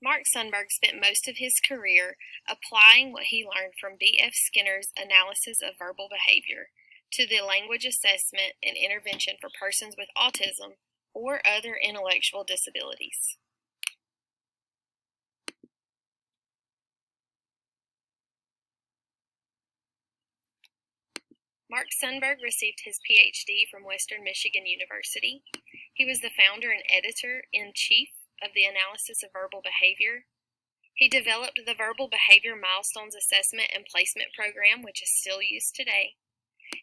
Mark Sundberg spent most of his career applying what he learned from B.F. Skinner's analysis of verbal behavior to the language assessment and intervention for persons with autism or other intellectual disabilities. Mark Sundberg received his PhD from Western Michigan University. He was the founder and editor-in-chief of the Analysis of Verbal Behavior. He developed the Verbal Behavior Milestones Assessment and Placement Program, which is still used today.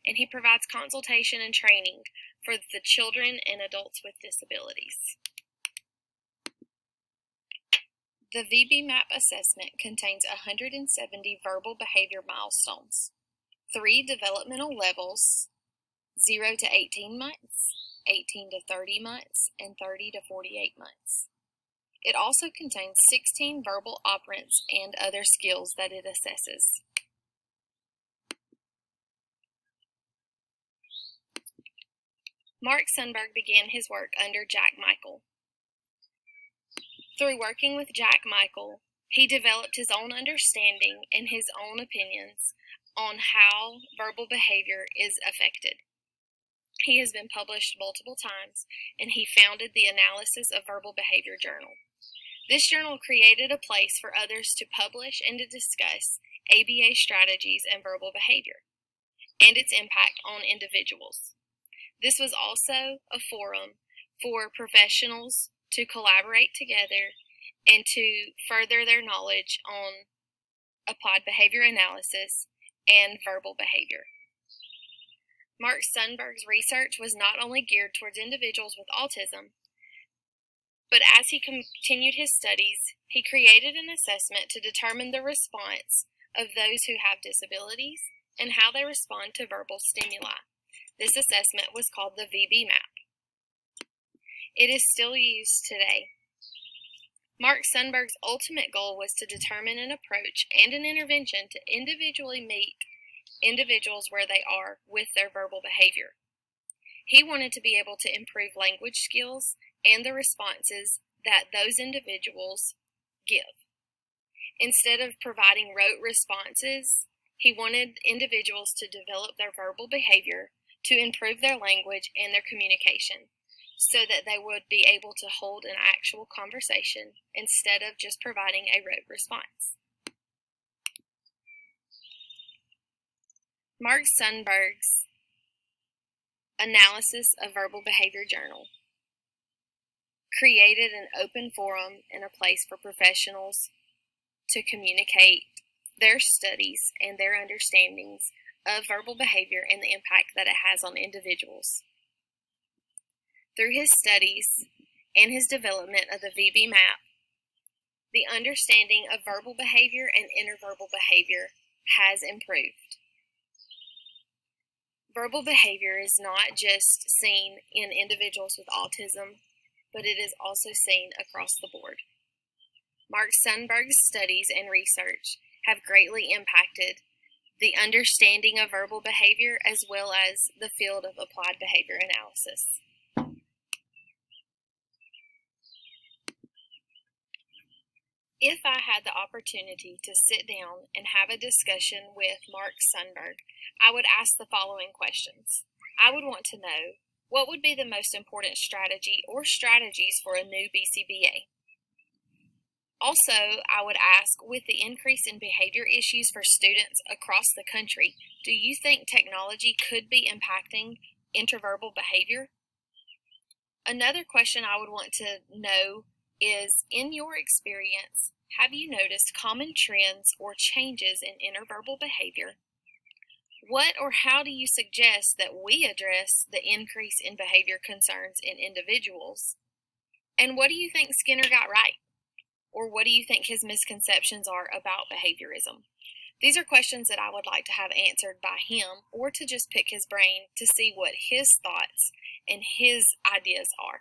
And he provides consultation and training for the children and adults with disabilities. The VB-MAP assessment contains 170 verbal behavior milestones, 3 developmental levels, 0 to 18 months, 18 to 30 months, and 30 to 48 months. It also contains 16 verbal operands and other skills that it assesses. Mark Sundberg began his work under Jack Michael. Through working with Jack Michael, he developed his own understanding and his own opinions on how verbal behavior is affected. He has been published multiple times, and he founded the Analysis of Verbal Behavior Journal. This journal created a place for others to publish and to discuss ABA strategies and verbal behavior, and its impact on individuals. This was also a forum for professionals to collaborate together and to further their knowledge on applied behavior analysis and verbal behavior. Mark Sundberg's research was not only geared towards individuals with autism, but as he continued his studies, he created an assessment to determine the response of those who have disabilities and how they respond to verbal stimuli. This assessment was called the VB-MAP. It is still used today. Mark Sundberg's ultimate goal was to determine an approach and an intervention to individually meet individuals where they are with their verbal behavior. He wanted to be able to improve language skills and the responses that those individuals give. Instead of providing rote responses, he wanted individuals to develop their verbal behavior to improve their language and their communication, so that they would be able to hold an actual conversation instead of just providing a rote response. Mark Sundberg's Analysis of Verbal Behavior Journal created an open forum and a place for professionals to communicate their studies and their understandings of verbal behavior and the impact that it has on individuals. Through his studies and his development of the VB-MAP, the understanding of verbal behavior and interverbal behavior has improved. Verbal behavior is not just seen in individuals with autism, but it is also seen across the board. Mark Sundberg's studies and research have greatly impacted the understanding of verbal behavior as well as the field of applied behavior analysis. If I had the opportunity to sit down and have a discussion with Mark Sundberg, I would ask the following questions. I would want to know, what would be the most important strategy or strategies for a new BCBA? Also, I would ask, with the increase in behavior issues for students across the country, do you think technology could be impacting interverbal behavior? Another question I would want to know is, in your experience, have you noticed common trends or changes in interverbal behavior? What or how do you suggest that we address the increase in behavior concerns in individuals? And what do you think Skinner got right? Or what do you think his misconceptions are about behaviorism? These are questions that I would like to have answered by him, or to just pick his brain to see what his thoughts and his ideas are.